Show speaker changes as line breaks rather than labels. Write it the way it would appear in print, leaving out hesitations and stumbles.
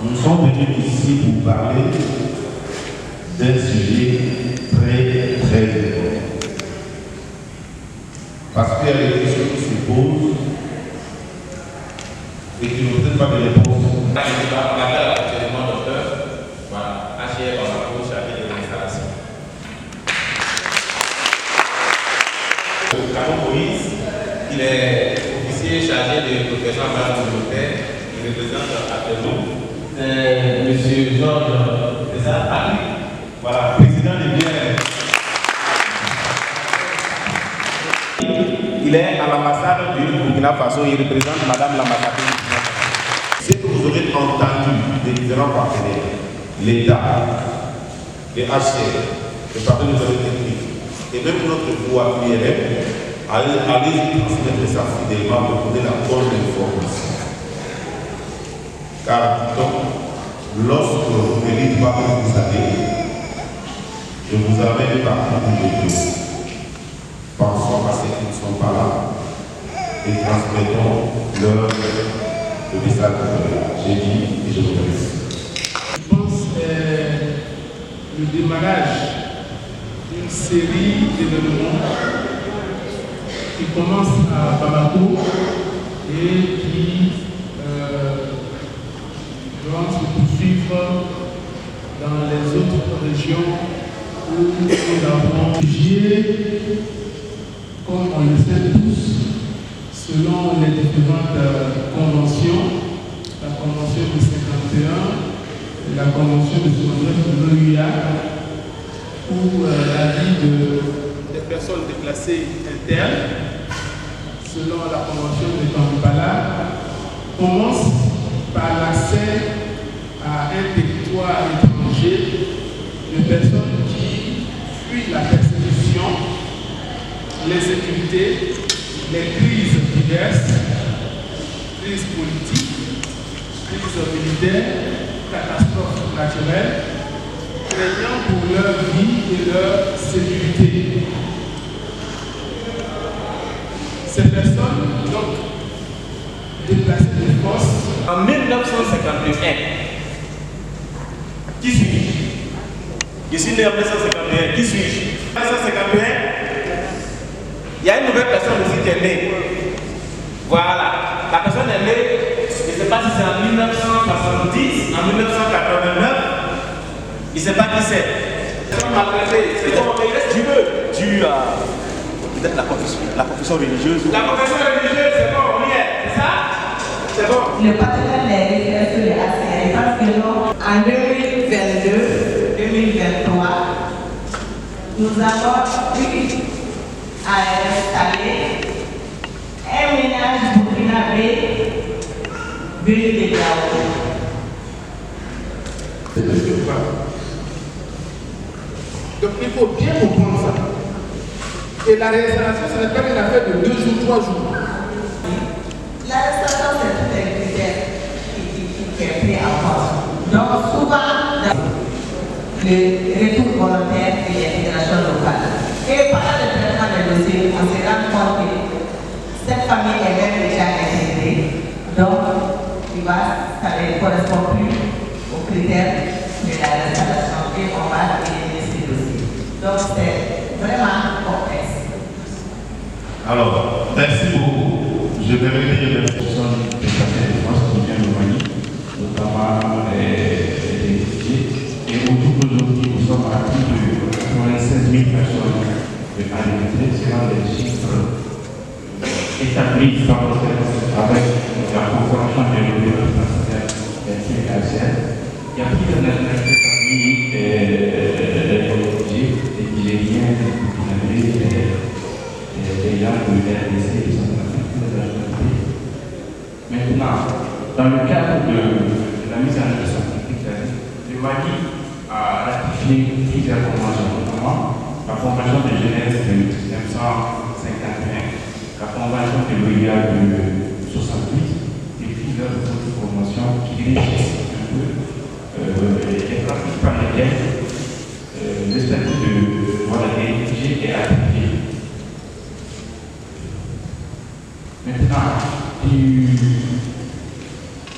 Nous sommes venus ici pour parler d'un sujet très important. Parce qu'il y a des questions qui se posent et qui n'ont peut-être pas de réponse.
On appelle actuellement docteur, voilà, HR Bamako, chargé de l'installation. Camon Moïse, il est officier chargé de protection en base communautaire, il représente actuellement Monsieur Georges, c'est ça, Patrick, voilà, président des biens. Il est à l'ambassade du Burkina Faso, il représente Madame l'ambassadrice.
Ce que vous aurez entendu des différents partenaires, l'État, les HCR, les partenaires techniques, et même notre voix PLM, allez-y transmettre ça fidèlement pour donner la bonne information. Car, donc, lorsque vous ne dites pas que vous savez, je vous amène partout où je veux. Pensons à ceux qui ne sont pas là et transmettons le message que j'ai dit et je vous remercie.
Je pense le démarrage d'une série d'événements qui commence à Bamako et qui vont se poursuivre dans les autres régions où nous avons réfugiés, comme on le sait tous, selon les différentes conventions, la convention de 51, la convention de 69 de l'OUA, où la vie des personnes déplacées internes, selon la convention de Kampala, commence par l'accès à un territoire étranger de personnes qui fuient la persécution, l'insécurité, les crises diverses, crises politiques, crises militaires, catastrophes naturelles, craignant pour leur vie et leur sécurité. Ces personnes, donc, déplacées de force.
En 1951, qui suis-je? Je suis né en 1951, qui suis-je? En 1951, il y a une nouvelle personne aussi qui est née. Voilà, la personne est née, je ne sais pas si c'est en 1970, en 1989, je ne sais pas qui c'est. C'est bon, dû à peut-être la confession religieuse. La confession religieuse, c'est bon, on y est, c'est ça? C'est bon.
Le partenaire est référé sur les ACR parce que nous, en 2022-2023, nous avons eu à installer un ménage burkinabé venu de Gao.
Donc il faut bien comprendre ça. Et la réinstallation, ce n'est pas une affaire de 2 jours, 3 jours.
La restauration, c'est tout un critère qui est pris en compte. Donc, souvent, le retour volontaire et l'intégration locale. Et pendant le traitement des dossiers, on se rend compte que cette famille est même déjà intégrée. Donc, ça ne correspond plus aux critères de la restauration et on va éliminer ces dossiers. Donc, c'est vraiment complexe.
Alors, merci beaucoup. Je vais remercier les personnes des quartiers de France qui viennent de Mali, notamment les députés. Et aujourd'hui, nous sommes à plus de 96 000 personnes de Mali. Selon les chiffres établis par le avec la Confédération des Républiques françaises et ACN. Il y a plus de nationalités parmi les réfugiés, les Nigériens, les Burkinabés, les gens de l'RDC, les Centrafricains, les nationalités. Maintenant, dans le cadre de la mise en œuvre de cette politique, le Mali a ratifié plusieurs conventions, notamment la Convention de Genève de 1951, la Convention de l'OIA de 68 et puis d'autres conventions qui régissent